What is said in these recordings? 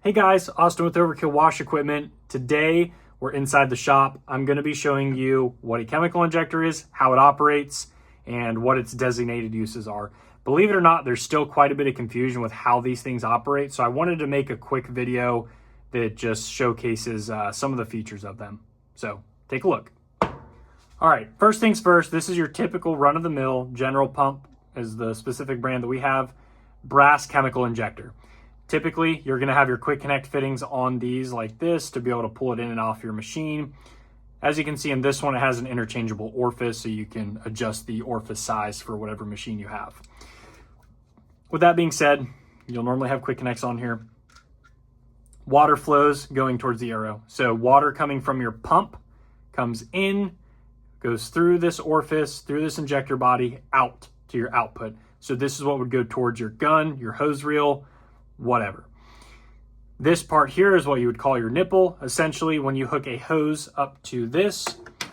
Hey guys, Austin with Overkill Wash Equipment. Today we're inside the shop. I'm going to be showing you what a chemical injector is, how it operates, and what its designated uses are. Believe it or not, there's still quite a bit of confusion with how these things operate, so I wanted to make a quick video that just showcases some of the features of them. So take a look. All right, first things first, this is your typical run-of-the-mill General Pump is the specific brand that we have, brass chemical injector. Typically, you're going to have your quick connect fittings on these like this to be able to pull it in and off your machine. As you can see in this one, it has an interchangeable orifice, so you can adjust the orifice size for whatever machine you have. With that being said, you'll normally have quick connects on here. Water flows going towards the arrow. So water coming from your pump comes in, goes through this orifice, through this injector body, out to your output. So this is what would go towards your gun, your hose reel, whatever. This part here is what you would call your nipple. Essentially, when you hook a hose up to this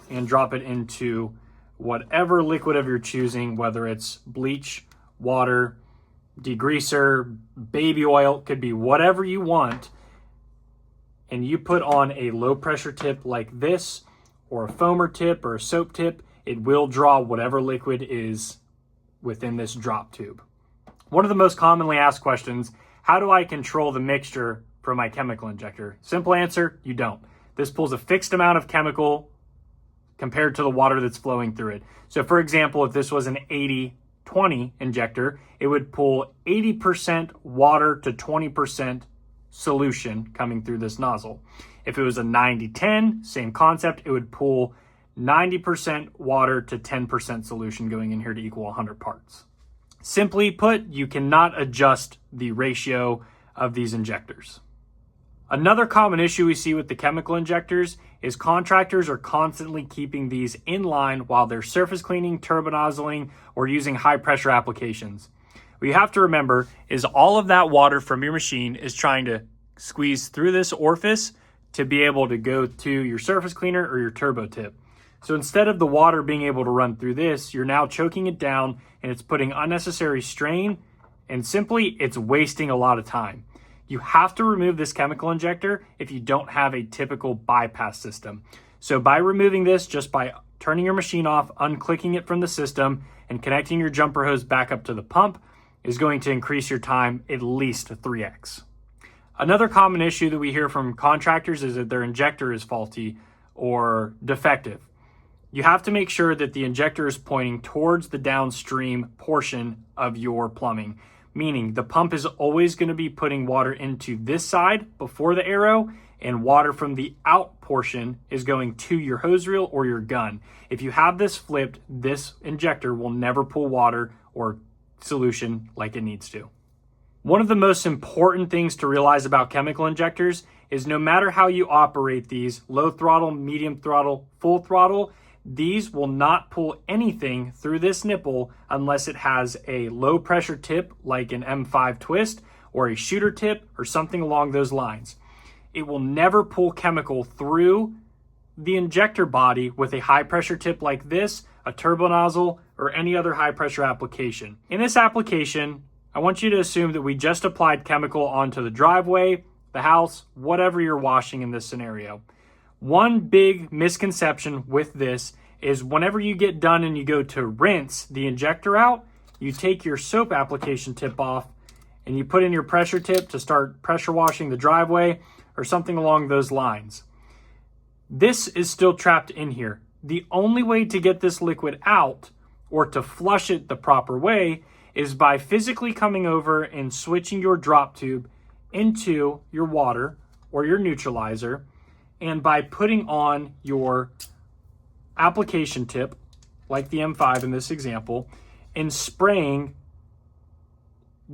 and drop it into whatever liquid of your choosing, whether it's bleach, water, degreaser, baby oil, could be whatever you want, and you put on a low pressure tip like this, or a foamer tip or a soap tip, it will draw whatever liquid is within this drop tube. One of the most commonly asked questions, how do I control the mixture from my chemical injector? Simple answer, you don't. This pulls a fixed amount of chemical compared to the water that's flowing through it. So for example, if this was an 80-20 injector, it would pull 80% water to 20% solution coming through this nozzle. If it was a 90-10, same concept, it would pull 90% water to 10% solution going in here to equal 100 parts. Simply put, you cannot adjust the ratio of these injectors. Another common issue we see with the chemical injectors is contractors are constantly keeping these in line while they're surface cleaning, turbo nozzling, or using high pressure applications. What you have to remember is all of that water from your machine is trying to squeeze through this orifice to be able to go to your surface cleaner or your turbo tip. So instead of the water being able to run through this, you're now choking it down and it's putting unnecessary strain, and simply it's wasting a lot of time. You have to remove this chemical injector if you don't have a typical bypass system. So by removing this, just by turning your machine off, unclicking it from the system, and connecting your jumper hose back up to the pump is going to increase your time at least 3x. Another common issue that we hear from contractors is that their injector is faulty or defective. You have to make sure that the injector is pointing towards the downstream portion of your plumbing, meaning the pump is always going to be putting water into this side before the arrow, and water from the out portion is going to your hose reel or your gun. If you have this flipped, this injector will never pull water or solution like it needs to. One of the most important things to realize about chemical injectors is no matter how you operate these, low throttle, medium throttle, full throttle, these will not pull anything through this nipple unless it has a low pressure tip like an M5 twist or a shooter tip or something along those lines. It will never pull chemical through the injector body with a high pressure tip like this, a turbo nozzle, or any other high pressure application. In this application, I want you to assume that we just applied chemical onto the driveway, the house, whatever you're washing in this scenario. One big misconception with this is whenever you get done and you go to rinse the injector out, you take your soap application tip off and you put in your pressure tip to start pressure washing the driveway or something along those lines. This is still trapped in here. The only way to get this liquid out or to flush it the proper way is by physically coming over and switching your drop tube into your water or your neutralizer, and by putting on your application tip, like the M5 in this example, and spraying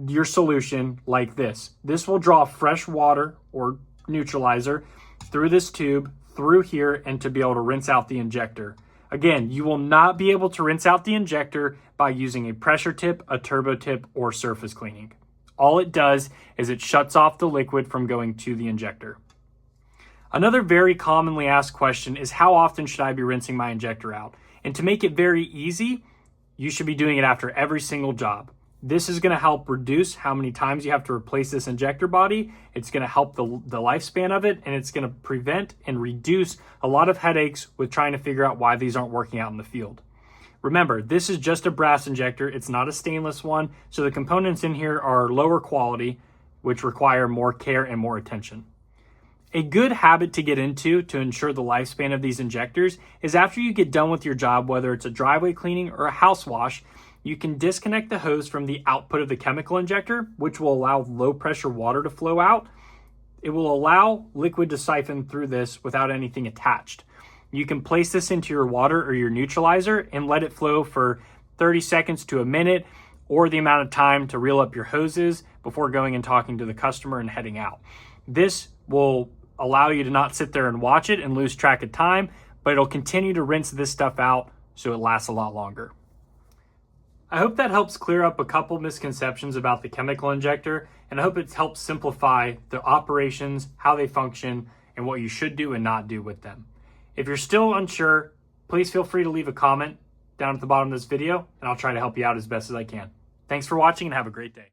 your solution like this. This will draw fresh water or neutralizer through this tube, through here, and to be able to rinse out the injector. Again, you will not be able to rinse out the injector by using a pressure tip, a turbo tip, or surface cleaning. All it does is it shuts off the liquid from going to the injector. Another very commonly asked question is how often should I be rinsing my injector out? And to make it very easy, you should be doing it after every single job. This is going to help reduce how many times you have to replace this injector body. It's going to help the lifespan of it, and it's going to prevent and reduce a lot of headaches with trying to figure out why these aren't working out in the field. Remember, this is just a brass injector. It's not a stainless one, so the components in here are lower quality, which require more care and more attention. A good habit to get into to ensure the lifespan of these injectors is after you get done with your job, whether it's a driveway cleaning or a house wash, you can disconnect the hose from the output of the chemical injector, which will allow low pressure water to flow out. It will allow liquid to siphon through this without anything attached. You can place this into your water or your neutralizer and let it flow for 30 seconds to a minute, or the amount of time to reel up your hoses before going and talking to the customer and heading out. This will allow you to not sit there and watch it and lose track of time, but it'll continue to rinse this stuff out so it lasts a lot longer. I hope that helps clear up a couple misconceptions about the chemical injector, and I hope it helps simplify the operations, how they function, and what you should do and not do with them. If you're still unsure, please feel free to leave a comment down at the bottom of this video, and I'll try to help you out as best as I can. Thanks for watching and have a great day.